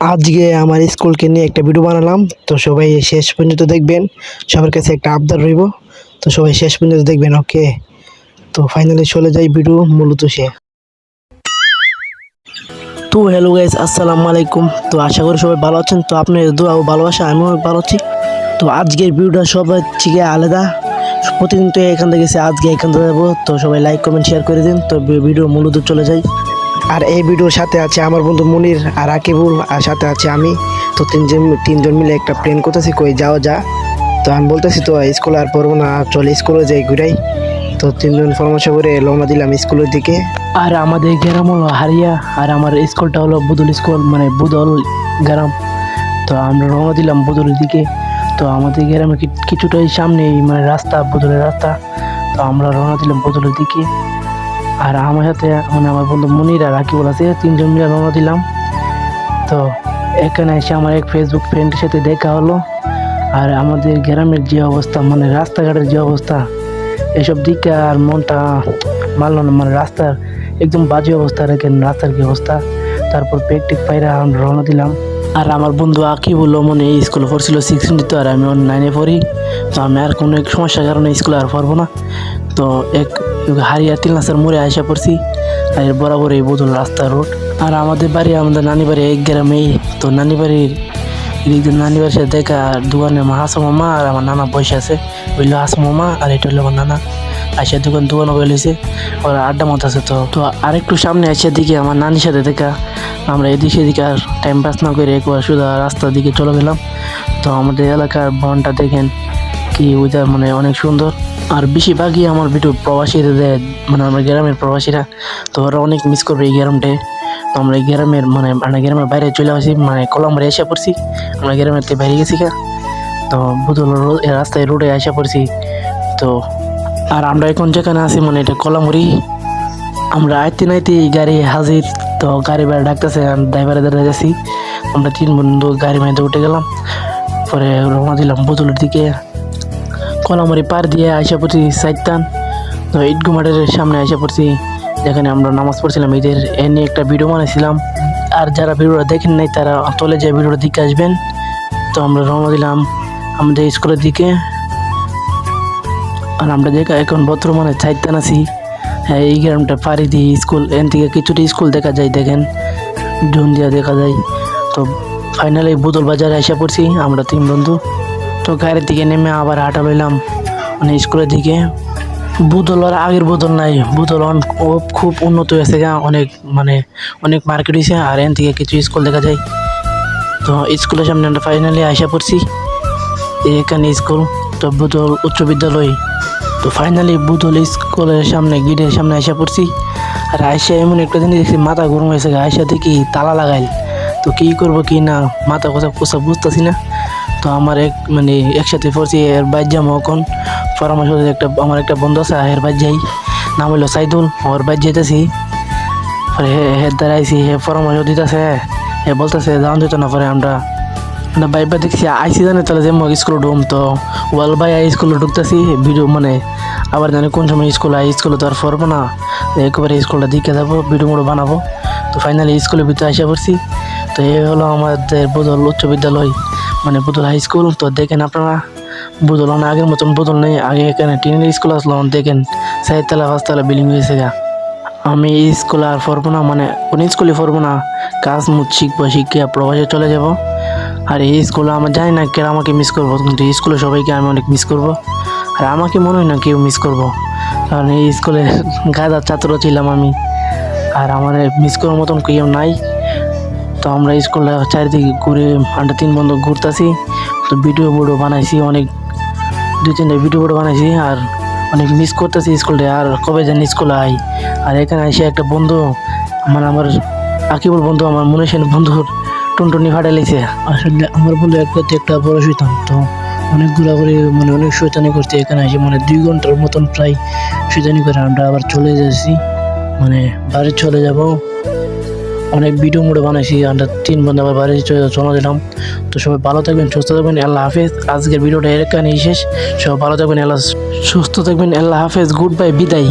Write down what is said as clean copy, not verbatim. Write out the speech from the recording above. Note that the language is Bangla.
আজকে আমার স্কুলকে নিয়ে একটা ভিডিও বানালাম, তো সবাই শেষ পর্যন্ত দেখবেন। সবার কাছে একটা আবদার রইব, তো সবাই শেষ পর্যন্ত দেখবেন। ওকে, তো ফাইনালি চলে যাই ভিডিও মূলত সে। তো হ্যালো গাইস, আসসালামু আলাইকুম। তো আশা করি সবাই ভালো আছেন। তো আপনাদের দোয়া ও ভালোবাসা আমিও ভালো আছি। তো আজকের ভিডিওটা সবার থেকে আলাদা। প্রতিদিন তো এখান থেকে গেছে, আজকে এখান থেকে যাবো। তো সবাই লাইক কমেন্ট শেয়ার করে দিন। তো ভিডিও মূলত চলে যাই। আর এই ভিডিওর সাথে আছে আমার বন্ধু মুনির আর আকিবুল, আর সাথে আছে আমি। তো তিনজন মিলে একটা প্ল্যান করতেছি, কই যাওয়া যা। তো আমি বলতেছি তো স্কুল আর পড়বো না, চলে স্কুলে যাই ঘুরাই। তো তিনজন পরামর্শ করে রওনা দিলাম স্কুলের দিকে। আর আমাদের গ্রাম হলো হারিয়া, আর আমার স্কুলটা হলো বুদল স্কুল, মানে বুদল গ্রাম। তো আমরা রওনা দিলাম বুদলের দিকে। তো আমাদের গ্রামে কিছুটাই সামনেই মানে রাস্তা, বুদলের রাস্তা। তো আমরা রওনা দিলাম বুদলের দিকে। আর আমার সাথে মানে আমার বন্ধু মুনির আর আকিবুল আছে, তিনজন মিলে রওনা দিলাম। তো এখানে এসে আমার এক ফেসবুক ফ্রেন্ডের সাথে দেখা হলো। আর আমাদের গ্রামের যে অবস্থা, মানে রাস্তাঘাটের যে অবস্থা, এসব দিকে আর মনটা মানল না। মানে রাস্তার একদম বাজে অবস্থা, দেখেন রাস্তার কি অবস্থা। তারপর প্র্যাকটিক পাইরা আমরা রওনা দিলাম। আর আমার বন্ধু আকিবুল মানে এই স্কুলে পড়ছিল 6 তো, আর আমি 9-এ পড়ি। তো আমি আর কোনো এক সমস্যার কারণে স্কুলে আর পড়বো না। তো এক হারিয়া তিলনাসার মোড়ে আইসা পড়ছি, আর এর বরাবর এই বদল রাস্তা রোড। আর আমাদের বাড়ি, আমাদের নানি বাড়ি এক গ্রামেই। তো নানি বাড়ির নানি বাড়ির সাথে দেখা দোকানে আমার হাসু মামা আর আমার নানা বসে আছে। বললো হাসু মামা, আর এটা হলো আমার নানা। আইসা দোকান বলেছে, ওরা আড্ডা মত আছে। তো আরেকটু সামনে আইসা দিকে আমার নানির সাথে দেখা আমরা এদিক সেদিকে আর টাইম পাস না করে একবার শুধু রাস্তার দিকে চলে গেলাম। তো আমাদের এলাকার বনটা দেখেন কি ওইটা, মানে অনেক সুন্দর। আর বেশিরভাগই আমার ভিডিও প্রবাসীরা দেয়, মানে আমার গ্রামের প্রবাসীরা। তো ওরা অনেক মিস করবে এই গ্রামটায়। তো আমরা এই গ্রামের মানে আমরা গ্রামের বাইরে চলে আসি, মানে কলমবাড়ি এসে পড়ছি। আমরা গ্রামের থেকে বাইরে গেছি গা। তো বুধল রাস্তায় রোডে এসে পড়ছি। তো আর আমরা এখন যেখানে আছি মানে এটা কলামুড়ি। আমরা আইতে নাইতে গাড়ি হাজির। তো গাড়ি বাইরে ডাকতেছে, ড্রাইভারে দাঁড়িয়ে যাচ্ছি। আমরা 3 বন্ধু গাড়ি মাইতে উঠে গেলাম। পরে রওনা দিলাম বুধলের দিকে। কলামুড়ি পার দিয়ে আইসা পড়ছি সাইতান। তো ঈদগা মাঠের সামনে আইসা পড়ছি, যেখানে আমরা নামাজ পড়ছিলাম ঈদের। এ নিয়ে একটা ভিডিও বানাইছিলাম। আর যারা ভিডিওটা দেখেন নাই তারা চলে যায় ভিডিওটা দিকে আসবেন। তো আমরা রওনা দিলাম আমাদের স্কুলের দিকে। আর আমরা এখন বর্তমানে সাইতান আছি। হ্যাঁ, এই গ্রামটা পাড়ি দিয়ে স্কুল, এন থেকে কিছুটা স্কুল দেখা যায়, দেখেন ড্রোন দিয়া দেখা যায়। তো ফাইনালি বুদল বাজারে এসে পড়ছি আমরা 3 বন্ধু। তো গাড়ির দিকে নেমে আবার হাঁটা লইলাম মানে স্কুলের দিকে। বুদল আর আগের বুদল নাই, বুদল খুব উন্নত হয়েছে গা, অনেক মার্কেট হয়েছে। আর এন থেকে কিছু স্কুল দেখা যায়। তো স্কুলের সামনে আমরা ফাইনালি আসা পড়ছি, এখানে স্কুল। তো বুদল উচ্চ বিদ্যালয়। তো ফাইনালি বুদল স্কুলের সামনে গেটের সামনে আসা পড়ছি। আর আয়সা এমন একটা জিনিস দেখছি, মাথা গরম হয়েছে। আয়সা দেখি তালা লাগাইল। তো কী করবো কি না, মাথা কোথা বুঝতেছি না। তো আমার একসাথে পড়ছি, এর বাইর যাবো এখন। পরামর্শ আমার একটা বন্ধু আছে, এর বাইর যাই, নাম হইলো সাইদুল। ওর বাইর যেতেছি, হে দাঁড়াইছি, হে পরামর্শ দিতেছে। হে বলতেছে যাওয়ান দিত না। পরে আমরা বাইবা দেখছি আইসি জানে তাহলে যে স্কুলে ঢুম। তো ওয়াল বাই স্কুলে ঢুকতেছি ভিডিও, আবার জানি কোন সময় স্কুলে তো আর পড়বো না, একেবারে স্কুলটা দিকে যাবো, ভিডিও মোড়ো বানাবো। তো ফাইনালি স্কুলের ভিতরে আসা পড়ছি। তো এই হলো আমাদের বুদল উচ্চ বিদ্যালয়, মানে বুদল হাই স্কুল। তো দেখেন আপনারা, বুদল আগের মতন বুদল নেই। আগে এখানে টিনের স্কুল আসলো, দেখেন 4তলা 5তলা বিল্ডিং হয়েছে গা। আমি স্কুল আর পড়বো না, কোন স্কুলে পড়বো না, কাজ শিখবো, শিখে প্রবাসে চলে যাব। আর এই স্কুলে আমার জানি না কে আমাকে মিস করবো, কিন্তু স্কুলে সবাইকে আমি অনেক মিস করবো। আর আমাকে মনে হয় না কেউ মিস করবো, কারণ এই স্কুলে গাদার ছাত্র ছিলাম আমি। আর আমার মিস করার মতন কেউ নাই। তো আমরা স্কুলে চারিদিকে ঘুরে আমরা 3 বন্ধু ঘুরতেছি। তো ভিডিও বানাইছি, অনেক 2-3টা ভিডিও বানাইছি। আর অনেক মিস করতেছি স্কুলটা, আর কবে যেন স্কুলে আই। আর এখানে এসে একটা বন্ধু আমার আকিবুল বন্ধু, আমার মনীষের বন্ধুর টুনটুনি ফাটে লেগেছে। আসলে আমার বন্ধু একটা বড় শুইতাম। তো অনেক ঘোরাঘুরি, অনেক শৈতানি করতে এখানে এসে 2 ঘন্টার মতন প্রায় শৈতানি করে আমরা আবার চলে যাচ্ছি, বাড়ি চলে যাব। অনেক ভিডিও মোড়ে বানাইছি, আমরা 3 বন্ধু আবার বাড়ি চলে দিলাম। তো সবাই ভালো থাকবেন, সুস্থ থাকবেন, আল্লাহ হাফেজ। আজকের ভিডিওটা এখানেই শেষ। সবাই ভালো থাকবেন, আল্লাহ সুস্থ থাকবেন, আল্লাহ হাফেজ, গুড বাই, বিদায়।